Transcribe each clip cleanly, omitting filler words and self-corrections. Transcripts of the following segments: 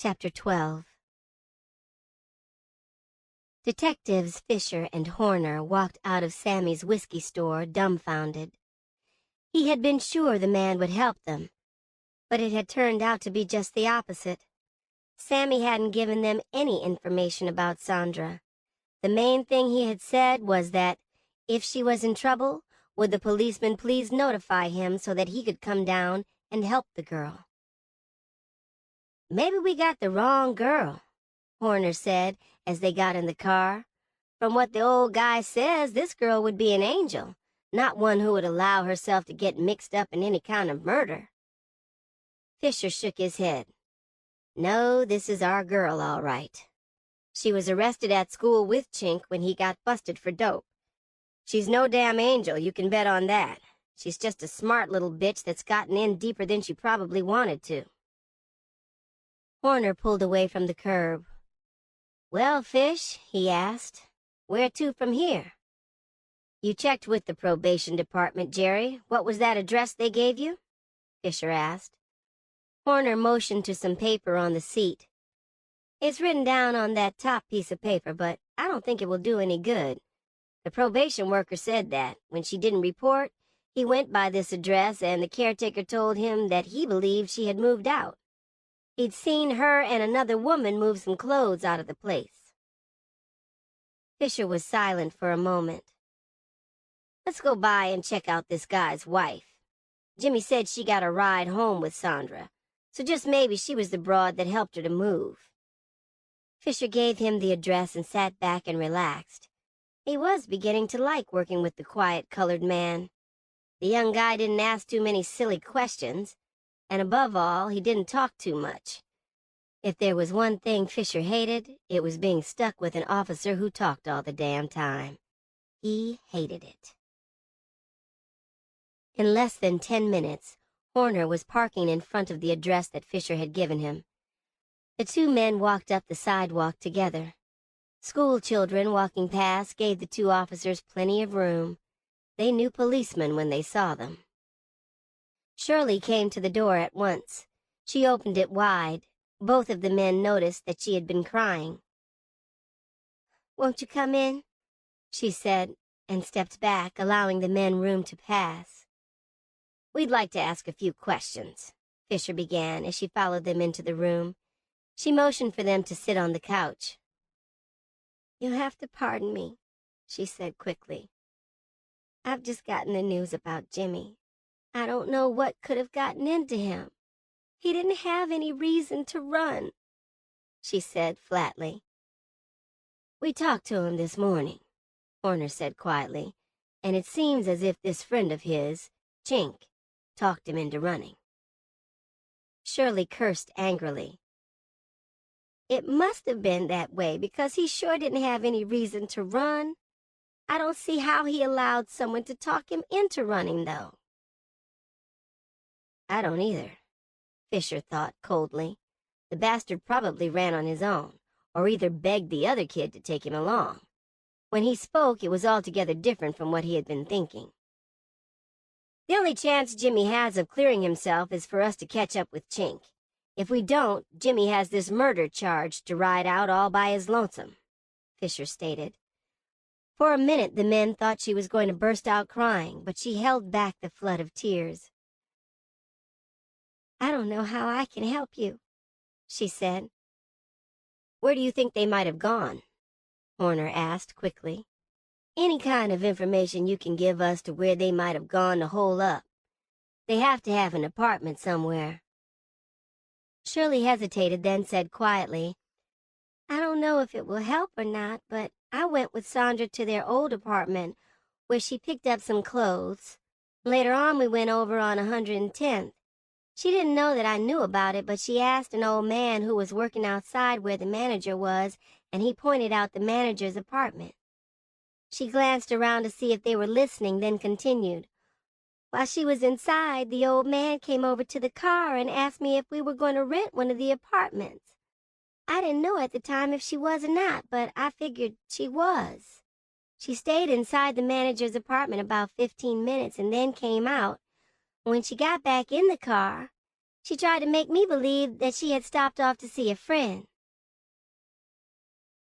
Chapter 12. Detectives Fisher and Horner walked out of Sammy's whiskey store dumbfounded. He had been sure the man would help them, but it had turned out to be just the opposite. Sammy hadn't given them any information about Sandra. The main thing he had said was that, if she was in trouble, would the policeman please notify him so that he could come down and help the girl. "Maybe we got the wrong girl," Horner said as they got in the car. "From what the old guy says, this girl would be an angel, not one who would allow herself to get mixed up in any kind of murder." Fisher shook his head. "No, this is our girl, all right. She was arrested at school with Chink when he got busted for dope. She's no damn angel, you can bet on that. She's just a smart little bitch that's gotten in deeper than she probably wanted to." Horner pulled away from the curb. "Well, Fish," he asked, "where to from here?" "You checked with the probation department, Jerry. What was that address they gave you?" Fisher asked. Horner motioned to some paper on the seat. "It's written down on that top piece of paper, but I don't think it will do any good. The probation worker said that, when she didn't report, he went by this address and the caretaker told him that he believed she had moved out. He'd seen her and another woman move some clothes out of the place." Fisher was silent for a moment. "Let's go by and check out this guy's wife. Jimmy said she got a ride home with Sandra, so just maybe she was the broad that helped her to move." Fisher gave him the address and sat back and relaxed. He was beginning to like working with the quiet colored man. The young guy didn't ask too many silly questions, and above all, he didn't talk too much. If there was one thing Fisher hated, it was being stuck with an officer who talked all the damn time. He hated it. In less than 10 minutes, Horner was parking in front of the address that Fisher had given him. The two men walked up the sidewalk together. School children walking past gave the two officers plenty of room. They knew policemen when they saw them. Shirley came to the door at once. She opened it wide. Both of the men noticed that she had been crying. "Won't you come in?" she said, and stepped back, allowing the men room to pass. "We'd like to ask a few questions," Fisher began as she followed them into the room. She motioned for them to sit on the couch. "You'll have to pardon me," she said quickly. "I've just gotten the news about Jimmy. I don't know what could have gotten into him. He didn't have any reason to run," she said flatly. "We talked to him this morning," Horner said quietly, "and it seems as if this friend of his, Chink, talked him into running." Shirley cursed angrily. "It must have been that way because he sure didn't have any reason to run. I don't see how he allowed someone to talk him into running, though." "I don't either," Fisher thought coldly. The bastard probably ran on his own, or either begged the other kid to take him along. When he spoke, it was altogether different from what he had been thinking. "The only chance Jimmy has of clearing himself is for us to catch up with Chink. If we don't, Jimmy has this murder charge to ride out all by his lonesome," Fisher stated. For a minute, the men thought she was going to burst out crying, but she held back the flood of tears. "I don't know how I can help you," she said. "Where do you think they might have gone?" Horner asked quickly. "Any kind of information you can give us to where they might have gone to hole up. They have to have an apartment somewhere." Shirley hesitated, then said quietly, "I don't know if it will help or not, but I went with Sandra to their old apartment where she picked up some clothes. Later on, we went over on 110th. She didn't know that I knew about it, but she asked an old man who was working outside where the manager was, and he pointed out the manager's apartment." She glanced around to see if they were listening, then continued. "While she was inside, the old man came over to the car and asked me if we were going to rent one of the apartments. I didn't know at the time if she was or not, but I figured she was. She stayed inside the manager's apartment about 15 minutes and then came out. When she got back in the car, She tried to make me believe that she had stopped off to see a friend.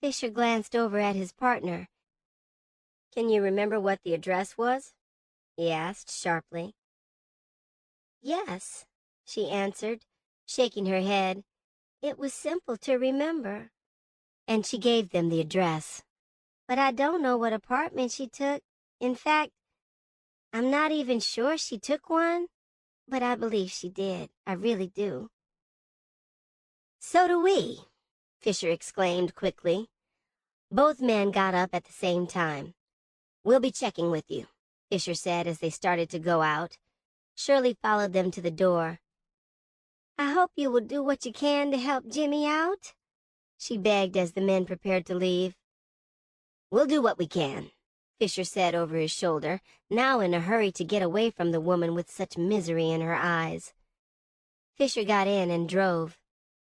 Fisher glanced over at his partner. "Can you remember what the address was?" he asked sharply. "Yes," she answered, shaking her head. "It was simple to remember." And she gave them the address. "But I don't know what apartment she took. In fact, I'm not even sure she took one, but I believe she did. I really do." "So do we," Fisher exclaimed quickly. Both men got up at the same time. "We'll be checking with you," Fisher said as they started to go out. Shirley followed them to the door. "I hope you will do what you can to help Jimmy out," she begged as the men prepared to leave. "We'll do what we can," Fisher said over his shoulder, now in a hurry to get away from the woman with such misery in her eyes. Fisher got in and drove.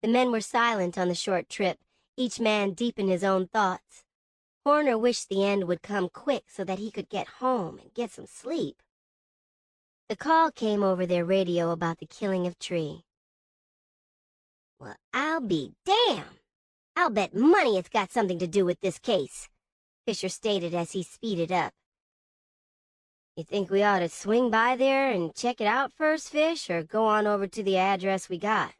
The men were silent on the short trip, each man deep in his own thoughts. Horner wished the end would come quick so that he could get home and get some sleep. The call came over their radio about the killing of Tree. "Well, I'll be damned! I'll bet money it's got something to do with this case," Fisher stated as he speeded up. "You think we ought to swing by there and check it out first, Fish, or go on over to the address we got?"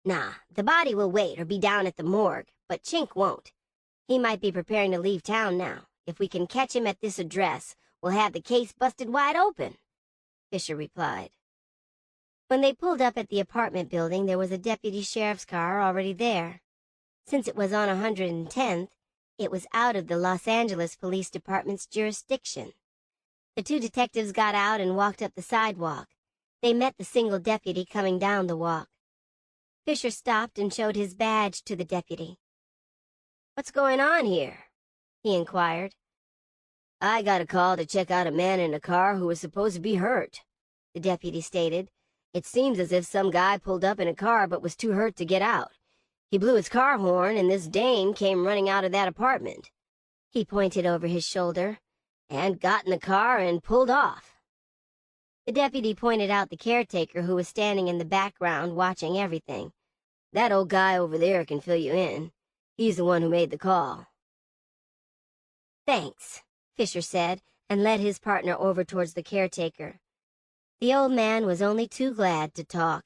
"Nah, the body will wait or be down at the morgue, but Chink won't. He might be preparing to leave town now. If we can catch him at this address, we'll have the case busted wide open," Fisher replied. When they pulled up at the apartment building, there was a deputy sheriff's car already there. Since it was on 110th, it was out of the Los Angeles Police Department's jurisdiction. The two detectives got out and walked up the sidewalk. They met the single deputy coming down the walk. Fisher stopped and showed his badge to the deputy. "What's going on here?" he inquired. "I got a call to check out a man in a car who was supposed to be hurt," the deputy stated. "It seems as if some guy pulled up in a car but was too hurt to get out. He blew his car horn and this dame came running out of that apartment." He pointed over his shoulder, "and got in the car and pulled off." The deputy pointed out the caretaker who was standing in the background watching everything. "That old guy over there can fill you in. He's the one who made the call." "Thanks," Fisher said, and led his partner over towards the caretaker. The old man was only too glad to talk.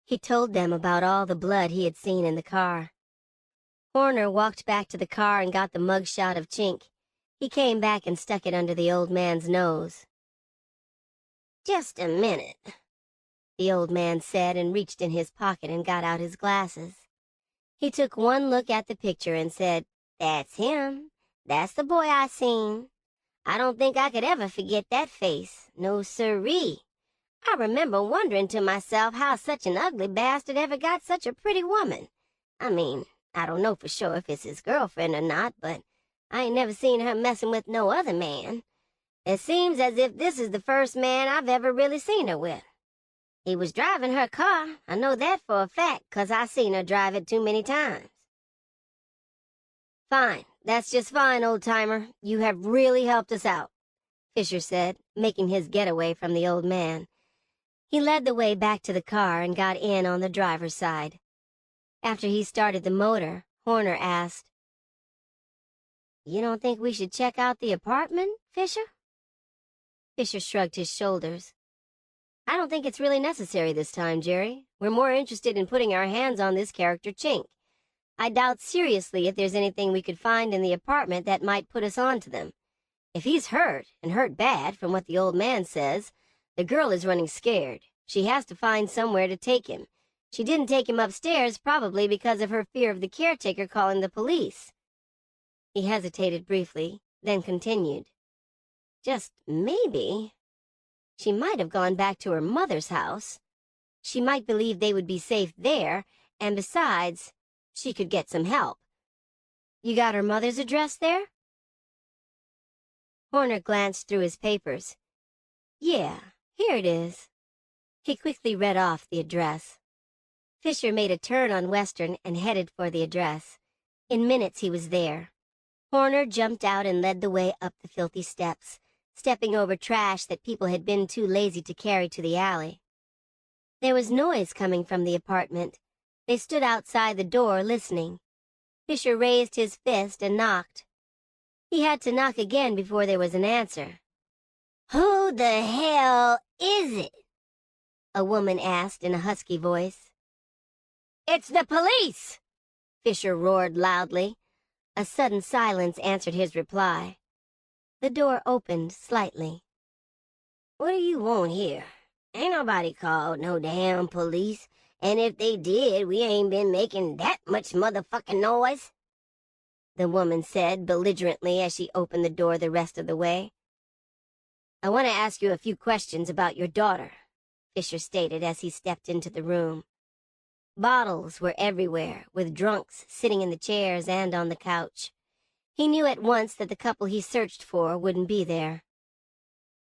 He told them about all the blood he had seen in the car. Horner walked back to the car and got the mugshot of Chink. He came back and stuck it under the old man's nose. "Just a minute," the old man said, and reached in his pocket and got out his glasses. He took one look at the picture and said, "That's him. That's the boy I seen. I don't think I could ever forget that face. No siree. I remember wondering to myself how such an ugly bastard ever got such a pretty woman. I mean, I don't know for sure if it's his girlfriend or not, but I ain't never seen her messing with no other man. It seems as if this is the first man I've ever really seen her with. He was driving her car. I know that for a fact, 'cause I seen her drive it too many times." "Fine. That's just fine, old-timer. You have really helped us out," Fisher said, making his getaway from the old man. He led the way back to the car and got in on the driver's side. After he started the motor, Horner asked, "You don't think we should check out the apartment, Fisher?" Fisher shrugged his shoulders. "I don't think it's really necessary this time, Jerry. We're more interested in putting our hands on this character, Chink. I doubt seriously if there's anything we could find in the apartment that might put us on to them. If he's hurt, and hurt bad, from what the old man says, the girl is running scared. She has to find somewhere to take him. She didn't take him upstairs probably because of her fear of the caretaker calling the police." He hesitated briefly, then continued. "Just maybe. She might have gone back to her mother's house. She might believe they would be safe there, and besides, she could get some help. You got her mother's address there?" Horner glanced through his papers. "Yeah, here it is." He quickly read off the address. Fisher made a turn on Western and headed for the address. In minutes he was there. Horner jumped out and led the way up the filthy steps, stepping over trash that people had been too lazy to carry to the alley. There was noise coming from the apartment. They stood outside the door listening. Fisher raised his fist and knocked. He had to knock again before there was an answer. "Who the hell is it?" a woman asked in a husky voice. "It's the police!" Fisher roared loudly. A sudden silence answered his reply. The door opened slightly. "What do you want here? Ain't nobody called no damn police, and if they did, we ain't been making that much motherfucking noise," the woman said belligerently as she opened the door the rest of the way. "I want to ask you a few questions about your daughter," Fisher stated as he stepped into the room. Bottles were everywhere, with drunks sitting in the chairs and on the couch. He knew at once that the couple he searched for wouldn't be there.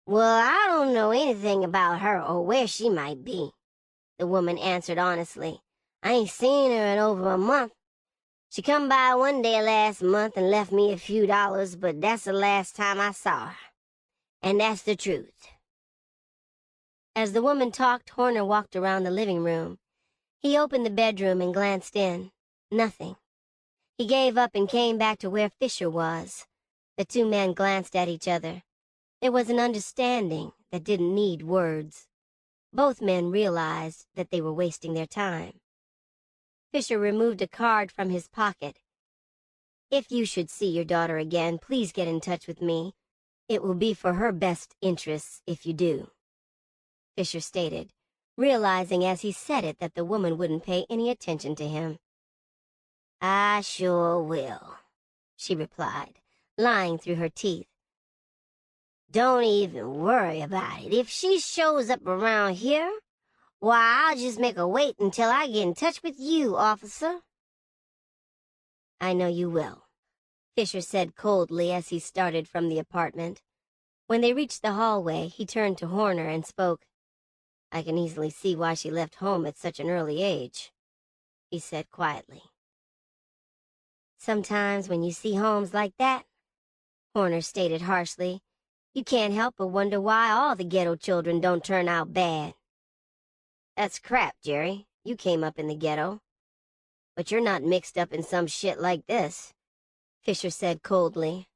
"Well, I don't know anything about her or where she might be," the woman answered honestly. "I ain't seen her in over a month. She come by one day last month and left me a few dollars, but that's the last time I saw her. And that's the truth." As the woman talked, Horner walked around the living room. He opened the bedroom and glanced in. Nothing. He gave up and came back to where Fisher was. The two men glanced at each other. There was an understanding that didn't need words. Both men realized that they were wasting their time. Fisher removed a card from his pocket. "If you should see your daughter again, please get in touch with me. It will be for her best interests if you do," Fisher stated, realizing as he said it that the woman wouldn't pay any attention to him. "I sure will," she replied, lying through her teeth. "Don't even worry about it. If she shows up around here, why, I'll just make her wait until I get in touch with you, officer." "I know you will," Fisher said coldly as he started from the apartment. When they reached the hallway, he turned to Horner and spoke. "I can easily see why she left home at such an early age," he said quietly. "Sometimes when you see homes like that," Horner stated harshly, "you can't help but wonder why all the ghetto children don't turn out bad." "That's crap, Jerry. You came up in the ghetto. But you're not mixed up in some shit like this," Fisher said coldly.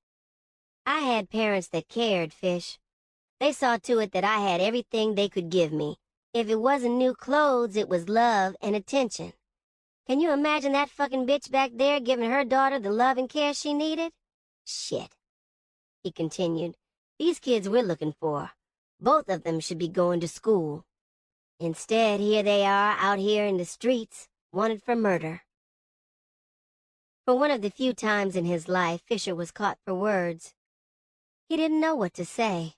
"I had parents that cared, Fish. They saw to it that I had everything they could give me. If it wasn't new clothes, it was love and attention. Can you imagine that fucking bitch back there giving her daughter the love and care she needed? Shit," he continued. "These kids we're looking for, both of them should be going to school. Instead, here they are out here in the streets, wanted for murder." For one of the few times in his life, Fisher was caught for words. He didn't know what to say.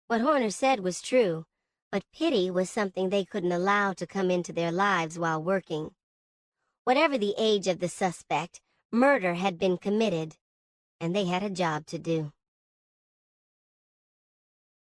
What Horner said was true, but pity was something they couldn't allow to come into their lives while working. Whatever the age of the suspect, murder had been committed, and they had a job to do.